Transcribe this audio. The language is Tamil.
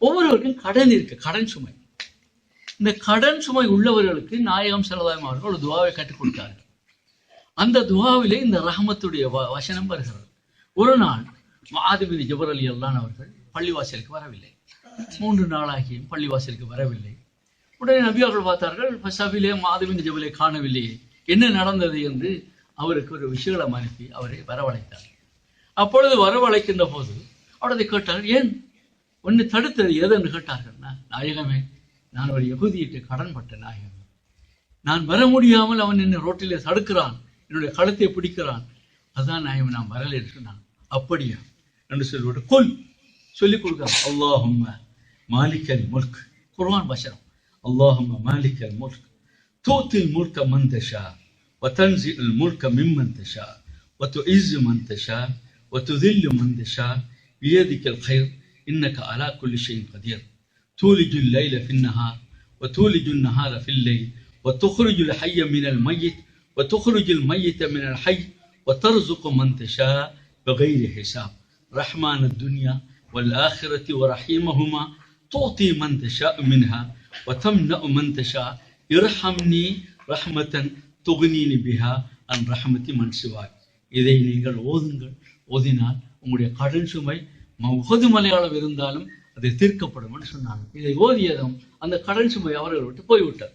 ஒவ்வொருவருக்கும் கடன் இருக்கு, கடன் சுமை. இந்த கடன் சுமை உள்ளவர்களுக்கு நாயகம் ஸல்லல்லாஹு அலைஹி அவர்கள் ஒரு துவாவை கற்றுக் கொடுத்தார்கள். அந்த துவாவிலே இந்த ரஹமத்துடைய வசனம் வருகிறது. ஒரு நாள் முஆத் பின் ஜபல் ரலியல்லாஹு அவர்கள் பள்ளிவாசலுக்கு வரவில்லை. 3 நாளாகியும் பள்ளிவாசலுக்கு வரவில்லை. உடனே நபி அவர்கள் பார்த்தார்கள், சபிலே முஆத் பின் ஜபலை காணவில்லையே, என்ன நடந்தது என்று அவருக்கு ஒரு விஷயம் அனுப்பி அவரை வரவழைத்தார். அப்பொழுது வரவழைக்கின்ற போது அவரதை கேட்டார்கள், ஏன் ஒன்னு தடுத்தது எது என்று கேட்டார்கள். நாயகமே, நான் ஒரு யகூதியிட்டு கடன் பட்ட நாயகமே, நான் வர முடியாமல் அவன் என்னை ரோட்டிலே தடுக்கிறான், என்னுடைய கழுத்தை பிடிக்கிறான், அதுதான் நாயகம் நான் வரல என்று சொன்னான். அப்படியா என்று சொல்லிவிட்டு கொல் சொல்லிக் கொடுக்கிறான். அல்லாஹும்ம மாலிக்கல் முல்க், குர்ஆன் வசனம். அல்லாஹும்ம மாலிக்கல் முல்க் தூத்தில் முல்க மன் தஷா வதன்ஸில் முல்க மிம்மன் தஷா வதுஇஸ் மன் தஷா وتذل من تشاء بيدك الخير إنك على كل شيء قدير تولج الليل في النهار وتولج النهار في الليل وتخرج الحي من الميت وتخرج الميت من الحي وترزق من تشاء بغير حساب رحمن الدنيا والآخرة ورحيمهما تعطي من تشاء منها وتمنع من تشاء ارحمني رحمة تغنيني بها عن رحمة من سواك. இதை நீங்கள் ஓதுங்கள். ஓதினால் உங்களுடைய கடன் சுமை உஹது மலையாளம் இருந்தாலும் அது தீர்க்கப்படும் என்று சொன்னாங்க. இதை ஓதியதும் அந்த கடன் சுமை அவர்கள் விட்டு போய்விட்டார்.